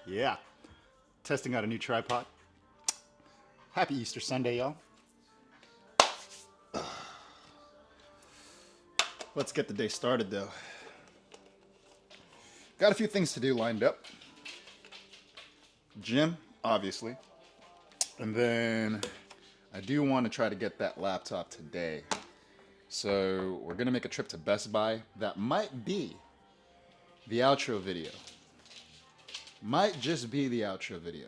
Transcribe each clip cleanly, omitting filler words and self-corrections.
Yeah. Testing out a new tripod. Happy Easter Sunday, y'all. Let's get the day started, though. Got a few things to do lined up. Gym, obviously. And then I do want to try to get that laptop today. So we're going to make a trip to Best Buy. That might be the outro video. Might just be the outro video.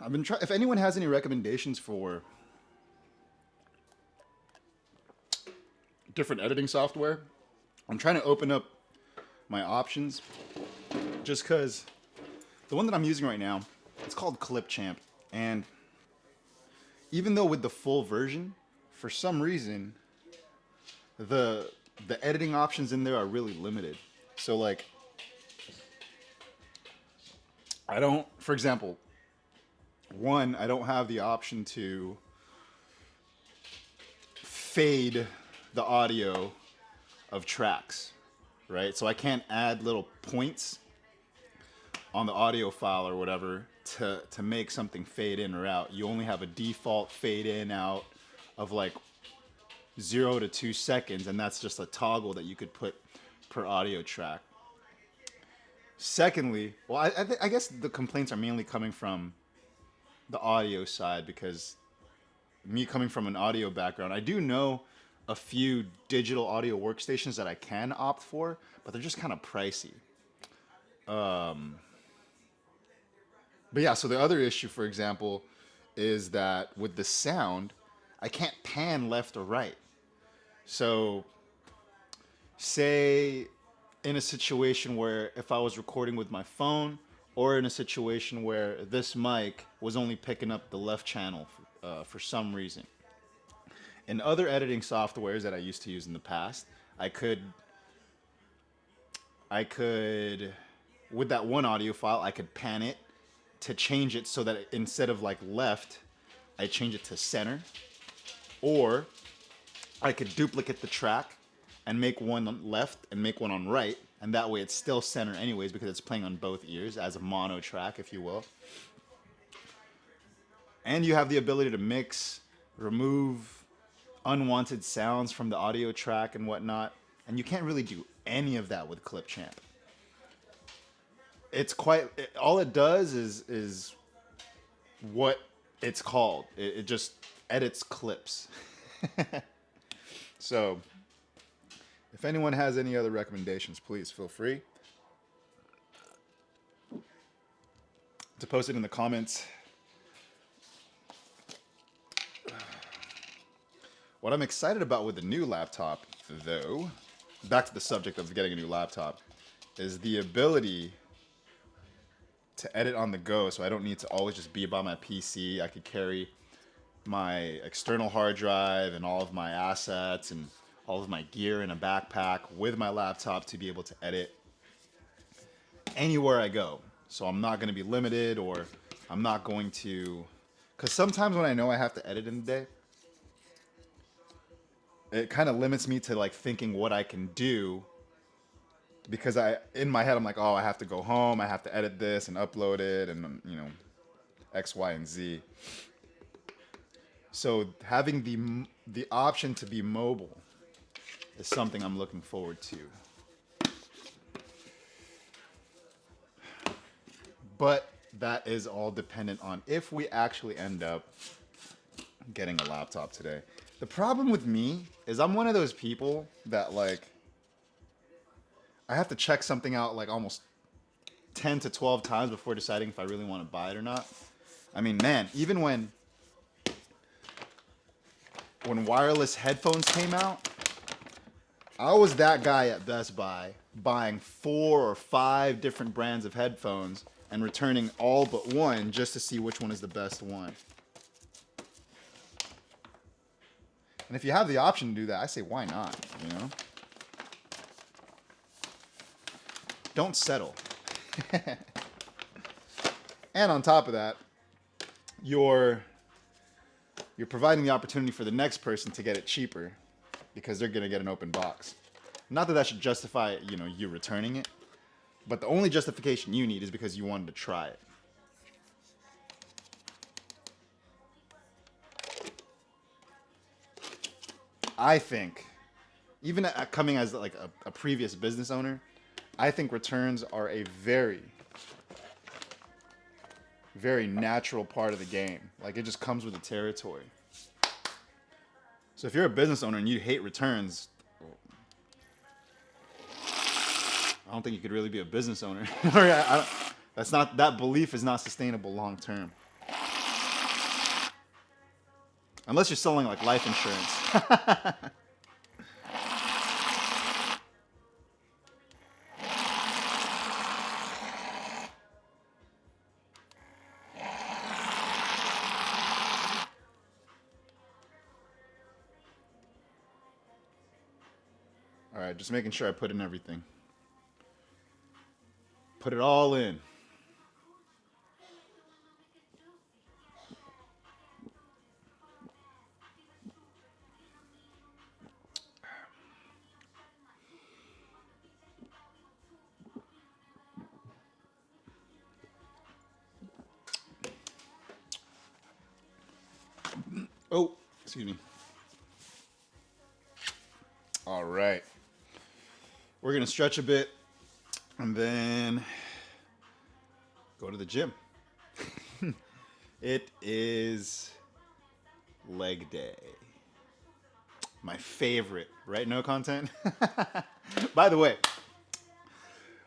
I've been trying. If anyone has any recommendations for different editing software, I'm trying to open up my options. Just because the one that I'm using right now, it's called Clipchamp, and even though with the full version, for some reason, the editing options in there are really limited. So like, I don't, for example, one, I don't have the option to fade the audio of tracks, right? So I can't add little points on the audio file or whatever to make something fade in or out. You only have a default fade in out of like 0 to 2 seconds, and that's just a toggle that you could put per audio track. Secondly, well, I guess the complaints are mainly coming from the audio side, because me coming from an audio background, I do know a few digital audio workstations that I can opt for, but they're just kind of pricey. But yeah, so the other issue, for example, is that with the sound, I can't pan left or right. So, say in a situation where if I was recording with my phone, or in a situation where this mic was only picking up the left channel for some reason. In other editing softwares that I used to use in the past, I could, with that one audio file, I could pan it to change it so that instead of like left, I change it to center. Or I could duplicate the track and make one on left and make one on right, and that way it's still center anyways because it's playing on both ears as a mono track, if you will. And you have the ability to mix, remove unwanted sounds from the audio track and whatnot, and you can't really do any of that with Clipchamp. It's quite all it does is what it's called. It just edits clips. So, if anyone has any other recommendations, please feel free to post it in the comments. What I'm excited about with the new laptop, though, back to the subject of getting a new laptop, is the ability to edit on the go, so I don't need to always just be by my PC. I could carry my external hard drive and all of my assets and all of my gear in a backpack with my laptop to be able to edit anywhere I go. So I'm not going to be limited, or I'm not going to, because sometimes when I know I have to edit in the day, it kind of limits me to like thinking what I can do, because in my head I'm like, oh, I have to go home, I have to edit this and upload it, and X, Y, and Z. So having the option to be mobile is something I'm looking forward to. But that is all dependent on if we actually end up getting a laptop today. The problem with me is I'm one of those people that like, I have to check something out like almost 10 to 12 times before deciding if I really want to buy it or not. I mean, man, even when wireless headphones came out, I was that guy at Best Buy buying 4 or 5 different brands of headphones and returning all but one just to see which one is the best one. And if you have the option to do that, I say, why not, Don't settle. And on top of that, you're providing the opportunity for the next person to get it cheaper because they're going to get an open box. Not that that should justify, you returning it, but the only justification you need is because you wanted to try it. I think, even coming as like a previous business owner, I think returns are a very, very natural part of the game. Like, it just comes with the territory. So if you're a business owner and you hate returns, I don't think you could really be a business owner. That belief is not sustainable long term. Unless you're selling like life insurance. All right, just making sure I put in everything. Put it all in. Oh, excuse me. All right. We're going to stretch a bit and then go to the gym. It is leg day. My favorite, right? No content. By the way,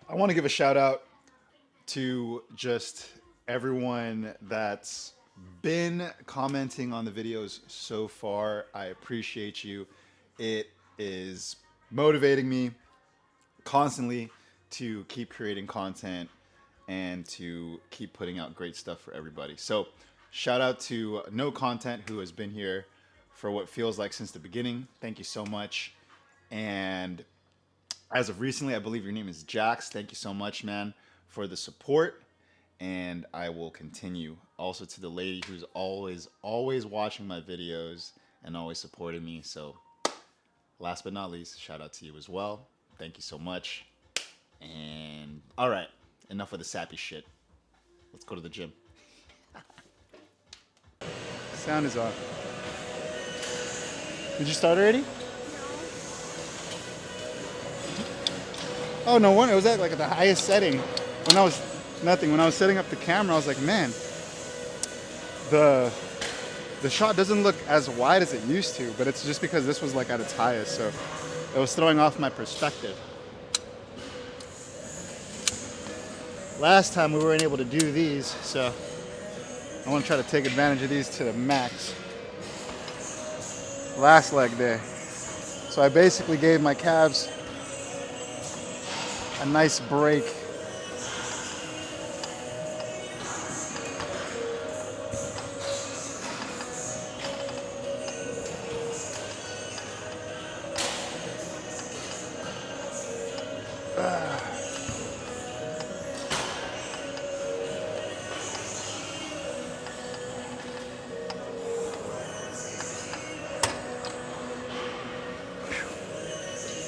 I want to give a shout out to just everyone that's been commenting on the videos so far. I appreciate you. It is motivating me constantly to keep creating content and to keep putting out great stuff for everybody. So shout out to No Content, who has been here for what feels like since the beginning. Thank you so much. And as of recently, I believe your name is Jax. Thank you so much, man, for the support. And I will continue. Also to the lady who's always watching my videos and always supporting me. So last but not least, shout out to you as well. Thank you so much. And all right, enough of the sappy shit. Let's go to the gym. Sound is off. Did you start already? No. Oh, no wonder. It was at like at the highest setting. When I was setting up the camera, I was like, man, the shot doesn't look as wide as it used to, but it's just because this was like at its highest, so it was throwing off my perspective. Last time we weren't able to do these, so I want to try to take advantage of these to the max. Last leg day. So I basically gave my calves a nice break.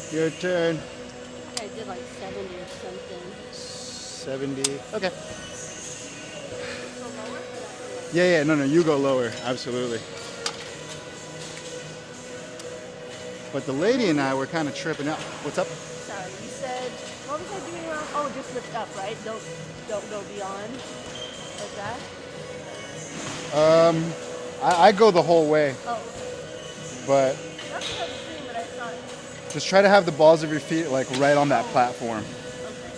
Your turn. I did like 70 or something. 70. Okay. Yeah, no, you go lower. Absolutely. But the lady and I were kind of tripping out. What's up? Sorry, you said, what was I doing wrong? Oh, just lift up, right? Don't go beyond. Like that? I go the whole way. Oh. But That's what I was doing, but I thought. just try to have the balls of your feet like right on that platform. Okay.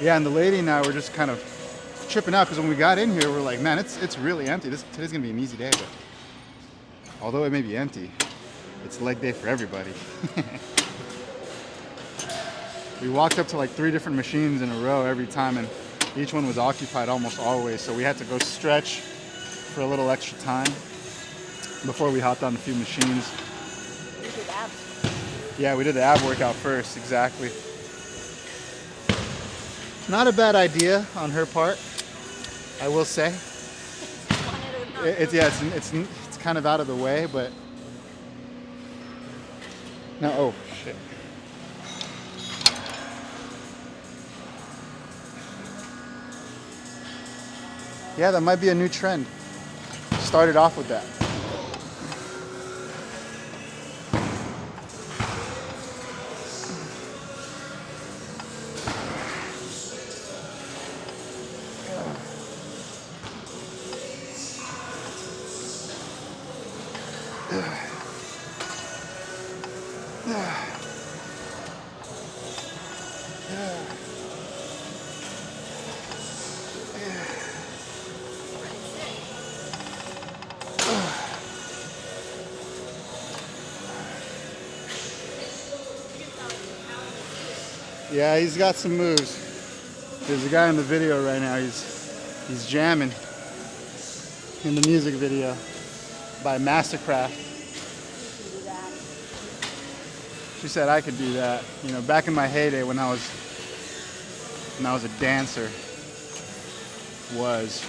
Yeah, and the lady and I were just kind of tripping out because when we got in here, we're like, man, it's really empty. Today's gonna be an easy day, but although it may be empty, it's leg day for everybody. We walked up to like 3 different machines in a row every time, and each one was occupied almost always, so we had to go stretch for a little extra time before we hopped on a few machines. You did abs. Yeah, we did the ab workout first, exactly. Not a bad idea on her part, I will say. It's kind of out of the way, but no. Oh shit. Yeah, that might be a new trend. Started off with that. Yeah, he's got some moves. There's a guy in the video right now. He's jamming in the music video by Mastercraft. She said I could do that. You know, back in my heyday when I was a dancer, was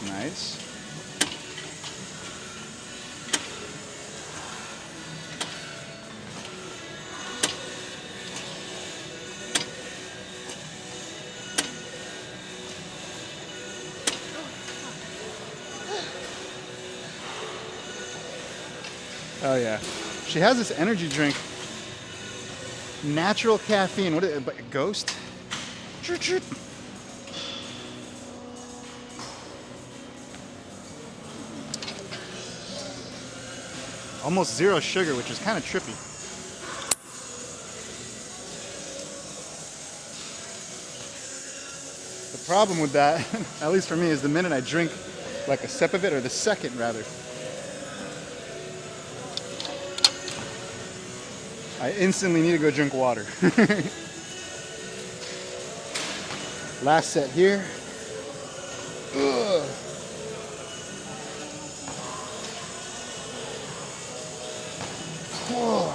nice. Oh yeah, she has this energy drink, natural caffeine. What is it? Ghost? Almost zero sugar, which is kind of trippy. The problem with that, at least for me, is the minute I drink like a sip of it, or the second rather, I instantly need to go drink water. Last set here. Ugh. Whoa.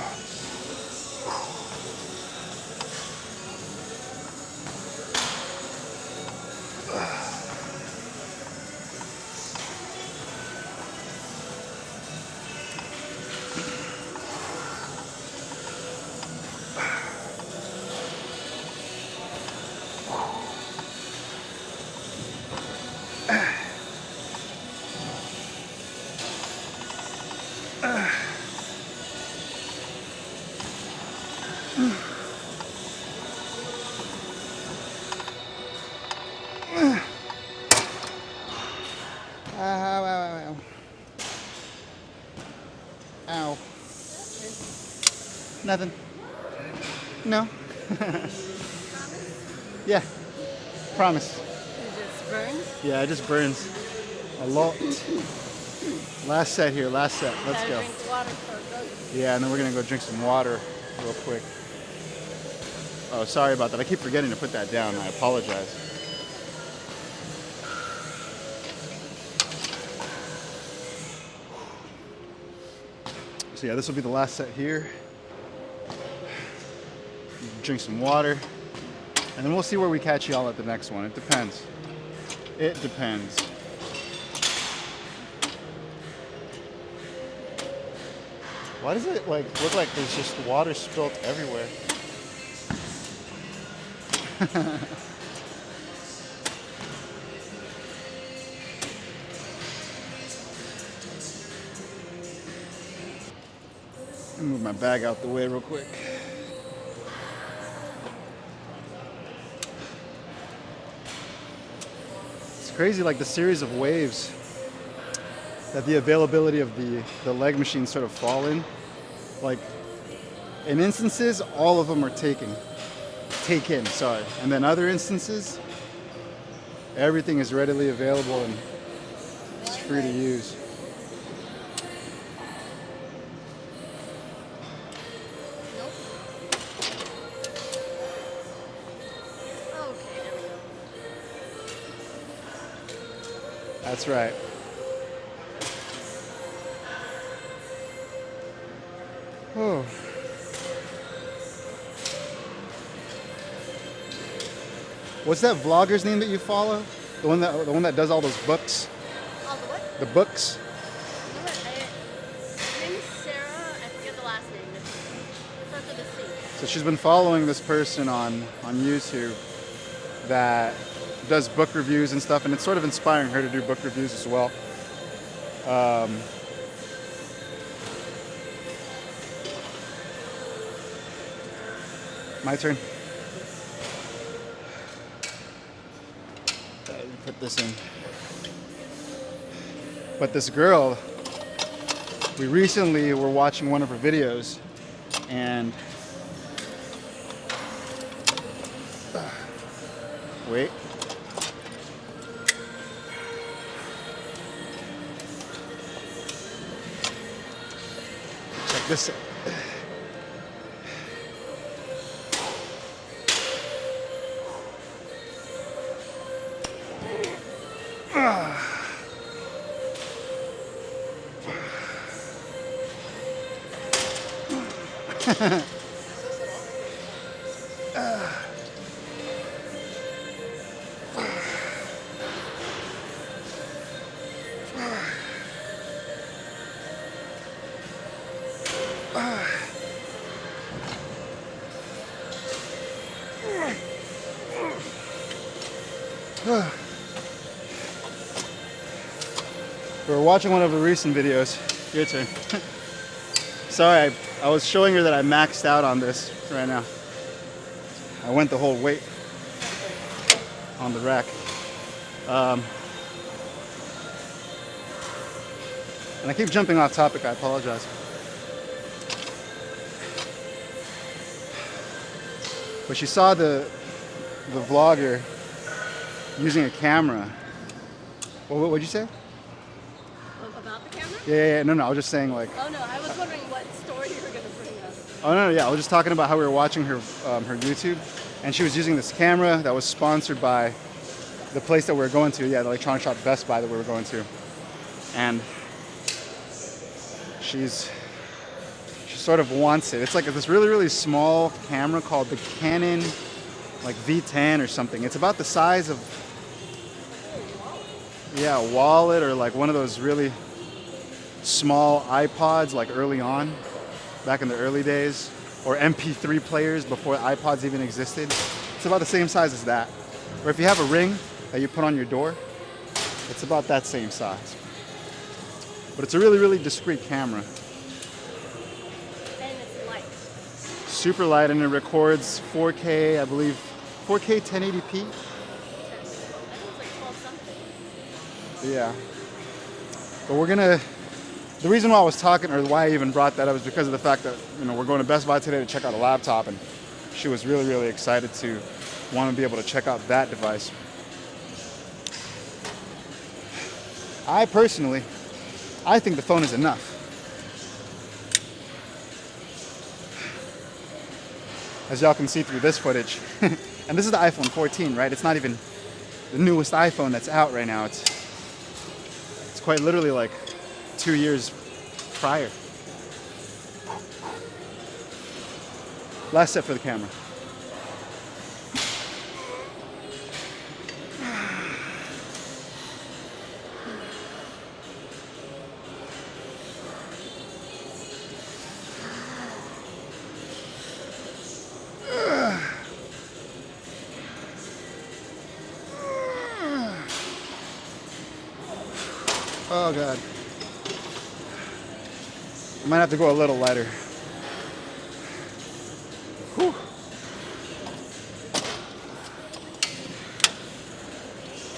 Ow. Ow. Nothing. No. Yeah. Promise. It just burns? Yeah, it just burns a lot. Last set here, last set. Let's go. Drink water for Yeah, and then we're gonna go drink some water real quick. Oh, sorry about that. I keep forgetting to put that down. I apologize. So yeah, this will be the last set here. Drink some water, and then we'll see where we catch y'all at the next one. It depends. It depends. Why does it look like there's just water spilt everywhere? Let me move my bag out the way real quick. It's crazy, like the series of waves that the availability of the leg machines sort of fall in. Like in instances, all of them are taken, sorry. And then other instances, everything is readily available and it's free to use. That's right. Oh. What's that vlogger's name that you follow? The one that does all those books. Oh, the what? The books. You know what? Her name is Sarah. I forget the last name. It starts with a C. So she's been following this person on YouTube that does book reviews and stuff, and it's sort of inspiring her to do book reviews as well. My turn. Put this in. But this girl, we recently were watching one of her videos, and wait. Check this out. We were watching one of her recent videos. Your turn. Sorry, I was showing her that I maxed out on this right now. I went the whole weight on the rack. And I keep jumping off topic, I apologize. But she saw the vlogger using a camera. What'd you say? About the camera? Yeah, no, I was just saying like. Oh no, I was wondering what story you were gonna bring up. Oh no, yeah, I was just talking about how we were watching her her YouTube, and she was using this camera that was sponsored by the place that we were going to. Yeah, the electronic shop Best Buy that we were going to, and she sort of wants it. It's like this really small camera called the Canon like V10 or something. It's about the size of a wallet or like one of those really small iPods like early on, back in the early days, or MP3 players before iPods even existed. It's about the same size as that. Or if you have a Ring that you put on your door, it's about that same size. But it's a really discreet camera. And it's light. Super light, and it records 4K, I believe, 4K 1080p. I think it's like 12 something. Yeah. But the reason why I was talking, or why I even brought that up, is because of the fact that, we're going to Best Buy today to check out a laptop, and she was really excited to want to be able to check out that device. I personally think the phone is enough. As y'all can see through this footage. And this is the iPhone 14, right? It's not even the newest iPhone that's out right now. It's quite literally like 2 years prior. Last step for the camera. Oh God. I might have to go a little lighter. Whew.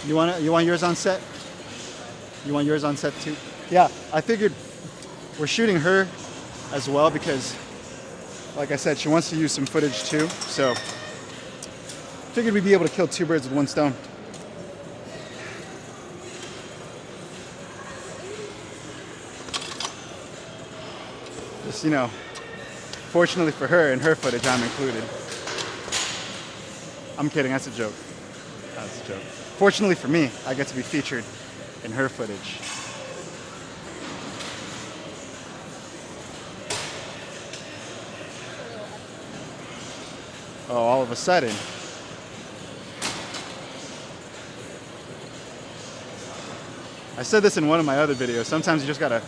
You want yours on set? You want yours on set too? Yeah, I figured we're shooting her as well because, like I said, she wants to use some footage too. So figured we'd be able to kill two birds with one stone. Just, fortunately for her, in her footage, I'm included. I'm kidding, that's a joke. That's a joke. Fortunately for me, I get to be featured in her footage. Oh, all of a sudden. I said this in one of my other videos. Sometimes you just gotta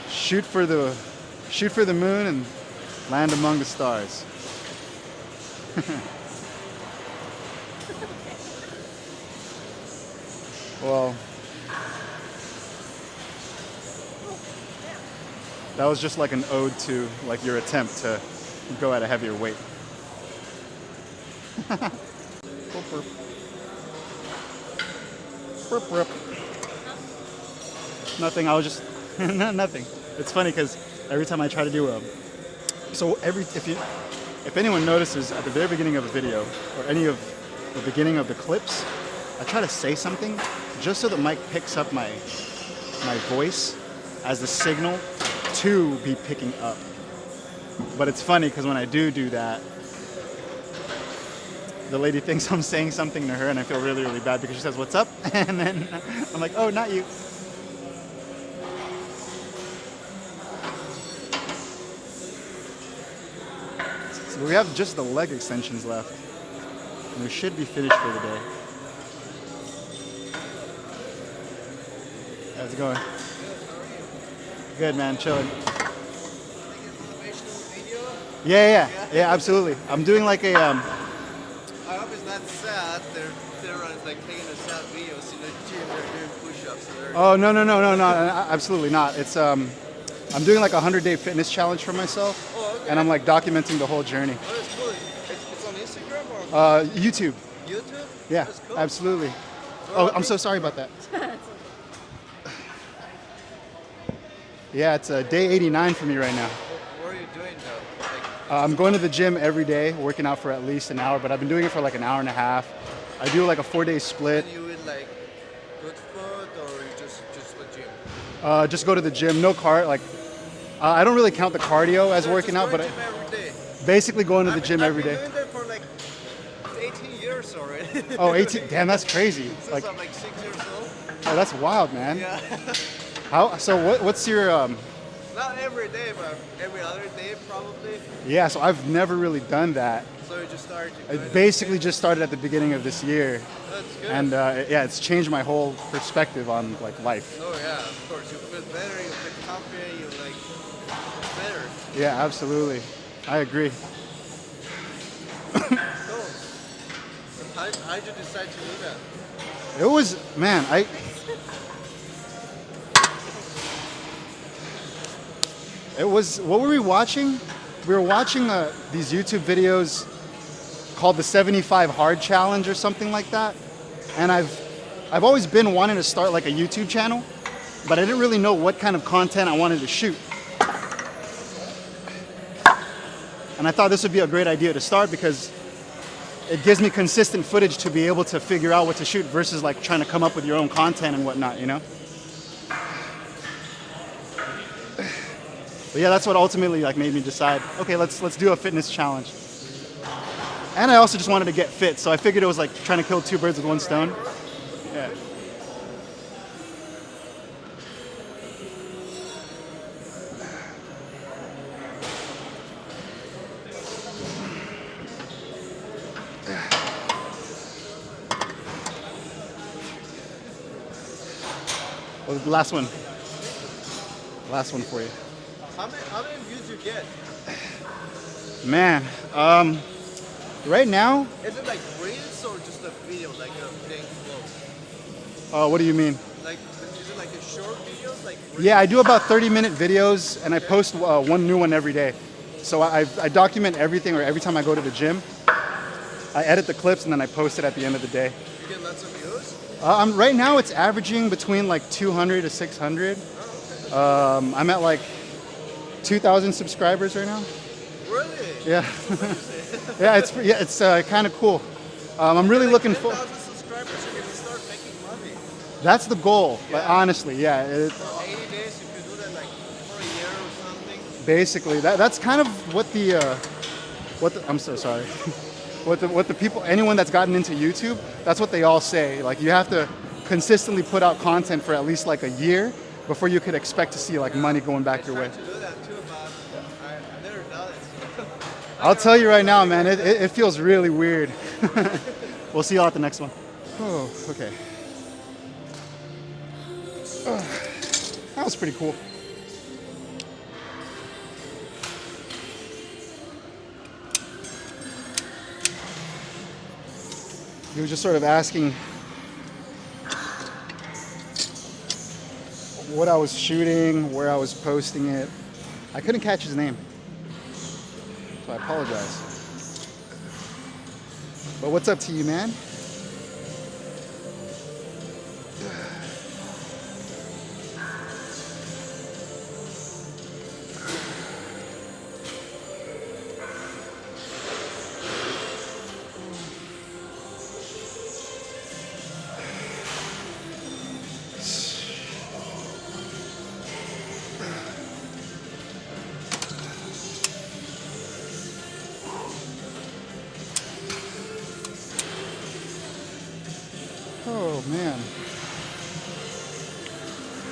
shoot for the moon and land among the stars. Well, that was just like an ode to like your attempt to go at a heavier weight. Nothing. I was just nothing. It's funny because every time I try to do if anyone notices at the very beginning of a video or any of the beginning of the clips, I try to say something just so that Mike picks up my voice as the signal to be picking up. But it's funny because when I do that, the lady thinks I'm saying something to her and I feel really, really bad because she says, "What's up?" And then I'm like, "Oh, not you." So we have just the leg extensions left. And we should be finished for the day. How's it going? Good, man. Chilling. Yeah, absolutely. I'm doing like a I hope it's not sad. They're like taking a sad videos in the gym. They're doing push-ups. Oh no, absolutely not. It's I'm doing like a 100-day fitness challenge for myself. Oh, okay. And I'm like documenting the whole journey. Oh, that's cool. It's on Instagram or YouTube. YouTube? Yeah, That's cool. absolutely. Oh, I'm so sorry about that. Yeah, it's day 89 for me right now. What are you doing though? Like, I'm going to the gym every day, working out for at least an hour, but I've been doing it for like an hour and a half. I do like a 4-day split. and you eat like good food or you just the gym? Just go to the gym, no car. Like, I don't really count the cardio as working out, but Gym every day. basically going to the gym every day. I've been doing that for like 18 years already. Oh, 18, damn, that's crazy. Since Like, I'm like 6 years old. oh, that's wild, man. Yeah. What's your, Not every day, but every other day probably. yeah, so I've never really done that. So you just started to I go to the basically gym? just started at the beginning of this year. That's good. And yeah, it's changed my whole perspective on like life. Oh yeah, of course. You feel better, you feel confident, you like better. Yeah, absolutely. I agree. Cool. How did you decide to do that? It was, man, what were we watching? We were watching these YouTube videos called the 75 Hard Challenge or something like that. And I've always been wanting to start like a YouTube channel, but I didn't really know what kind of content I wanted to shoot. And I thought this would be a great idea to start because it gives me consistent footage to be able to figure out what to shoot versus like trying to come up with your own content and whatnot, you know? But yeah, that's what ultimately like made me decide, okay, let's do a fitness challenge. And I also just wanted to get fit, so I figured it was like trying to kill two birds with one stone. Yeah. Well, the last one. Last one for you. How many views you get? Man, right now, Is it like reels or just a video, like a thing flow? what do you mean? Like, is it like a short video? Like reels? Yeah, I do about 30-minute videos, and I post one new one every day. So I document everything, or every time I go to the gym, I edit the clips, and then I post it at the end of the day. You get lots of views? Right now, it's averaging between like 200 to 600. I'm at like 2,000 subscribers right now. Really? Yeah. yeah, it's kind of cool. I'm really looking for. 10,000 subscribers, you can start making money. That's the goal. Like, Yeah. honestly, yeah. For 80 days, if you do that like for a year or something. Basically, that's kind of what the I'm so sorry. what the people, anyone that's gotten into YouTube, that's what they all say. Like, you have to consistently put out content for at least like a year before you could expect to see like money going back your way. I tried to do that too, but I've never done it. So. I'll tell you right now, man, it feels really weird. We'll see y'all at the next one. Oh, okay. That was pretty cool. He was just sort of asking what I was shooting, where I was posting it. I couldn't catch his name, so I apologize. But what's up to you, man? Oh man.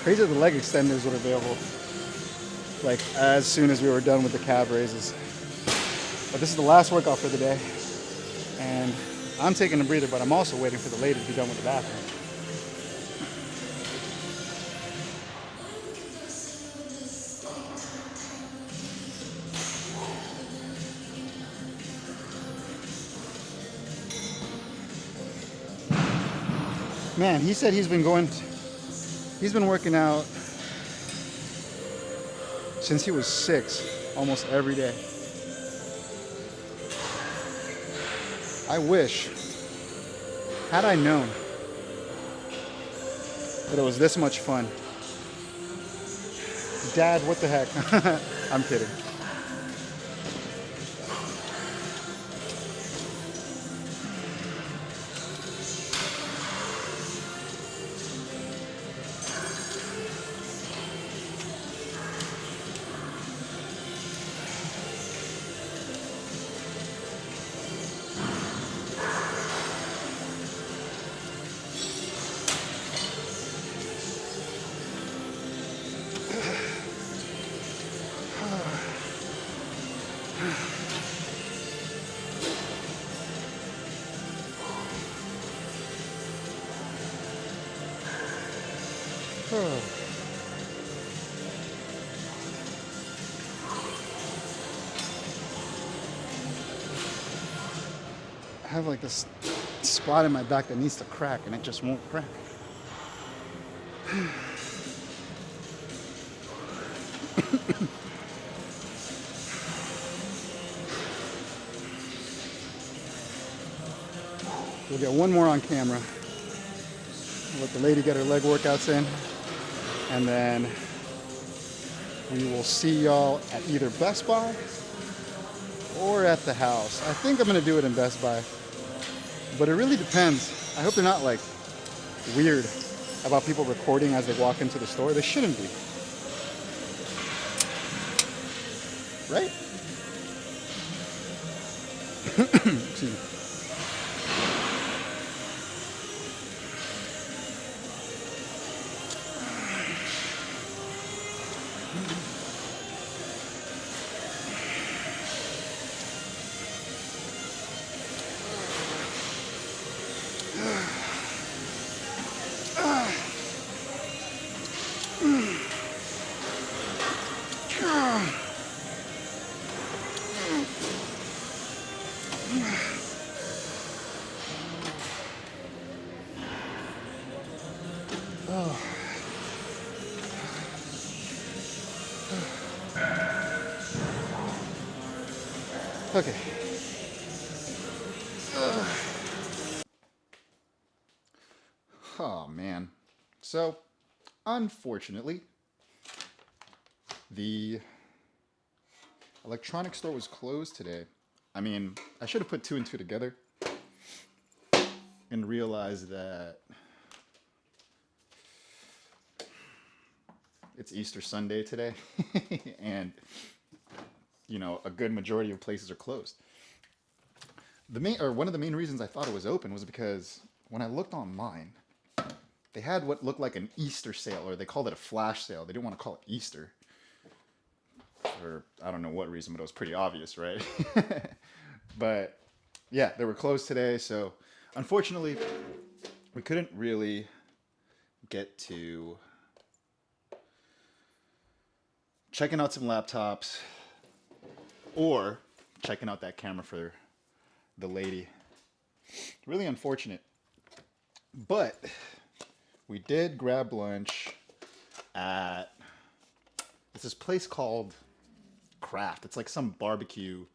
Crazy that the leg extenders were available. Like as soon as we were done with the cab raises. But this is the last workout for the day. And I'm taking a breather, but I'm also waiting for the lady to be done with the bathroom. Man, he said he's been working out since he was 6, almost every day. I wish, had I known that it was this much fun. Dad, what the heck? I'm kidding. I have like this spot in my back that needs to crack and it just won't crack. We'll get one more on camera. We'll let the lady get her leg workouts in. And then we will see y'all at either Best Buy or at the house. I think I'm gonna do it in Best Buy. But it really depends. I hope they're not like weird about people recording as they walk into the store. They shouldn't be. Right? Excuse me. Okay. Oh man. So, unfortunately, the electronics store was closed today. I mean, I should have put 2 and 2 together and realized that it's Easter Sunday today and you know, a good majority of places are closed. One of the main reasons I thought it was open was because when I looked online, they had what looked like an Easter sale, or they called it a flash sale. They didn't want to call it Easter. For I don't know what reason, but it was pretty obvious, right? But yeah, they were closed today, so unfortunately, we couldn't really get to checking out some laptops or checking out that camera for the lady. Really unfortunate. But we did grab lunch at this place called Craft. It's like some barbecue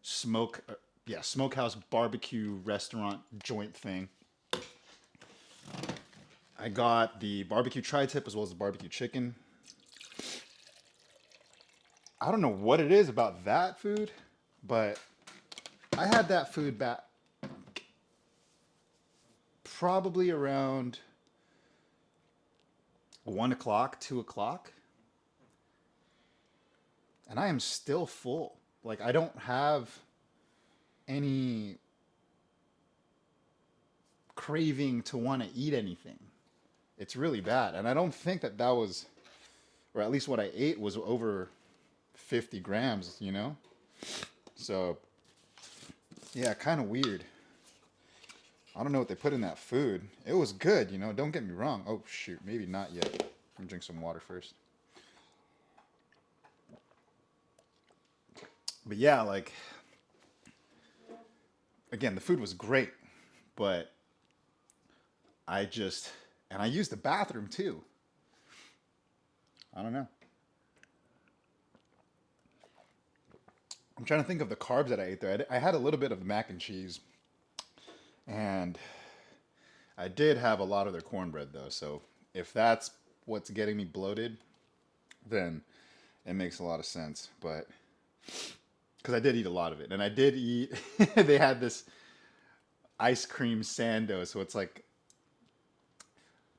smokehouse barbecue restaurant joint thing. I got the barbecue tri-tip as well as the barbecue chicken. I don't know what it is about that food, but I had that food back probably around 1 o'clock, 2 o'clock. And I am still full. Like, I don't have any craving to want to eat anything. It's really bad. And I don't think that was, or at least what I ate was over 50 grams, you know? So, yeah, kind of weird. I don't know what they put in that food. It was good, you know, don't get me wrong. Oh, shoot, maybe not yet. I'm gonna drink some water first. But yeah, like, again, the food was great, but I used the bathroom too. I don't know. I'm trying to think of the carbs that I ate there. I had a little bit of mac and cheese, and I did have a lot of their cornbread though. So if that's what's getting me bloated, then it makes a lot of sense. But because I did eat a lot of it, and I did eat. They had this ice cream sando, so it's like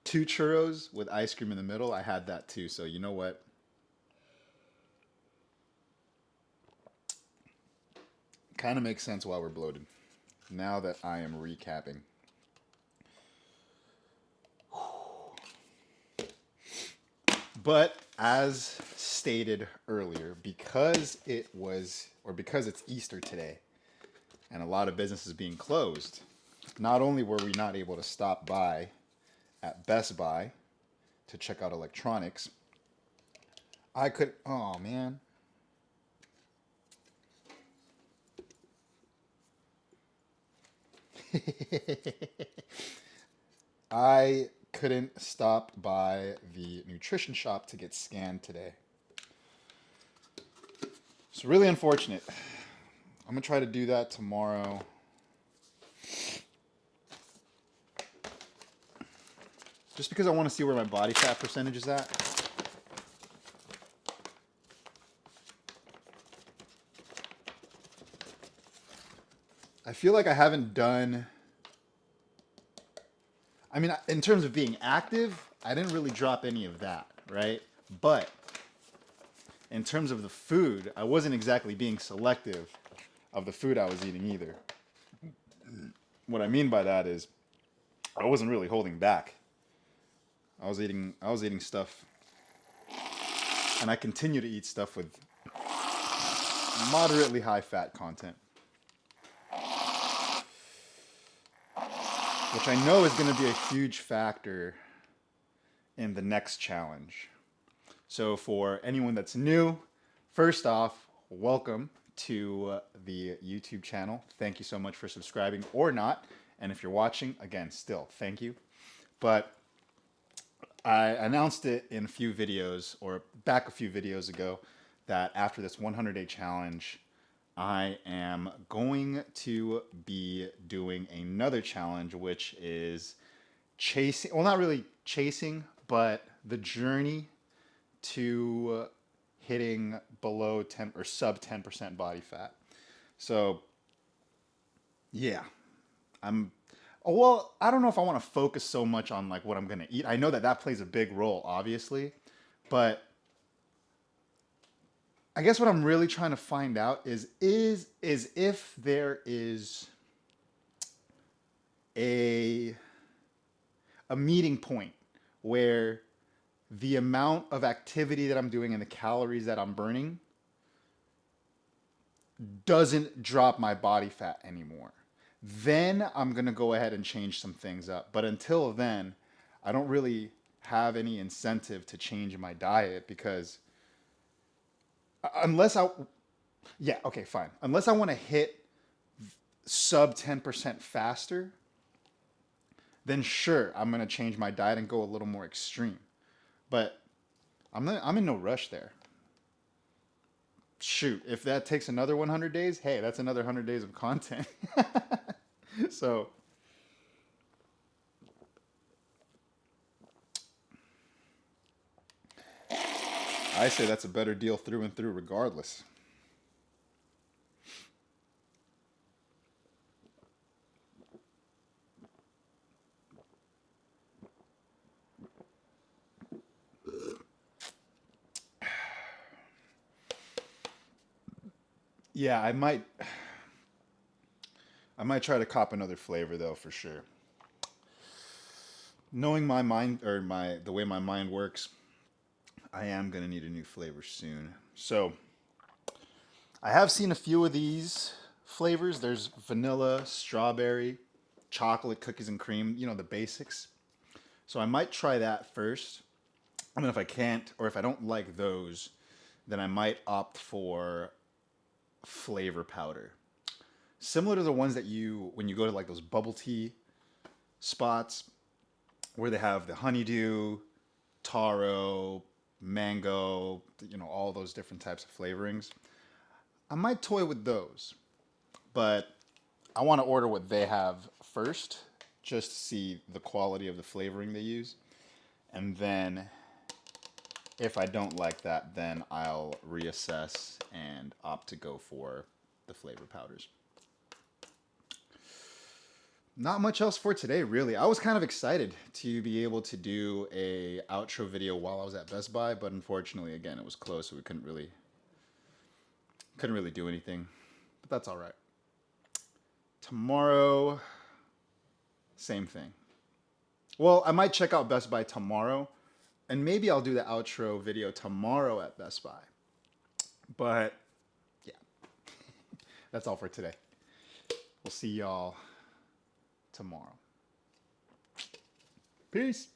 2 churros with ice cream in the middle. I had that too. So you know what? Kind of makes sense why we're bloated. Now that I am recapping. But as stated earlier, because it's Easter today and a lot of businesses being closed, not only were we not able to stop by at Best Buy to check out electronics, oh man. I couldn't stop by the nutrition shop to get scanned today. It's really unfortunate. I'm gonna try to do that tomorrow. Just because I want to see where my body fat percentage is at. I feel like I haven't done... I mean, in terms of being active, I didn't really drop any of that, right? But in terms of the food, I wasn't exactly being selective of the food I was eating either. What I mean by that is I wasn't really holding back. I was eating stuff, and I continue to eat stuff with moderately high fat content, which I know is going to be a huge factor in the next challenge. So for anyone that's new, first off, welcome to the YouTube channel. Thank you so much for subscribing or not. And if you're watching, again, still, thank you. But I announced it in a few videos, or back a few videos ago, that after this 100-day challenge, I am going to be doing another challenge, which is chasing, well, not really chasing, but the journey to hitting below 10 or sub 10% body fat. So, yeah, well, I don't know if I want to focus so much on like what I'm going to eat. I know that plays a big role, obviously, but I guess what I'm really trying to find out is if there is a meeting point where the amount of activity that I'm doing and the calories that I'm burning doesn't drop my body fat anymore. Then I'm going to go ahead and change some things up. But until then, I don't really have any incentive to change my diet because unless I, yeah, okay, fine. Unless I want to hit sub 10% faster, then sure, I'm gonna change my diet and go a little more extreme. But I'm in no rush there. Shoot, if that takes another 100 days, hey, that's another 100 days of content. So I say that's a better deal through and through, regardless. Yeah, I might try to cop another flavor though for sure. Knowing my mind or my the way my mind works, I am gonna need a new flavor soon. So I have seen a few of these flavors. There's vanilla, strawberry, chocolate, cookies and cream, the basics. So I might try that first. And then if I can't, or if I don't like those, then I might opt for flavor powder. Similar to the ones that when you go to like those bubble tea spots where they have the honeydew, taro, mango, all those different types of flavorings. I might toy with those, but I want to order what they have first just to see the quality of the flavoring they use. And then if I don't like that, then I'll reassess and opt to go for the flavor powders. Not much else for today, really. I was kind of excited to be able to do a outro video while I was at Best Buy, but unfortunately, again, it was closed, so we couldn't really do anything. But that's all right. Tomorrow, same thing. Well, I might check out Best Buy tomorrow, and maybe I'll do the outro video tomorrow at Best Buy. But yeah, that's all for today. We'll see y'all tomorrow. Peace.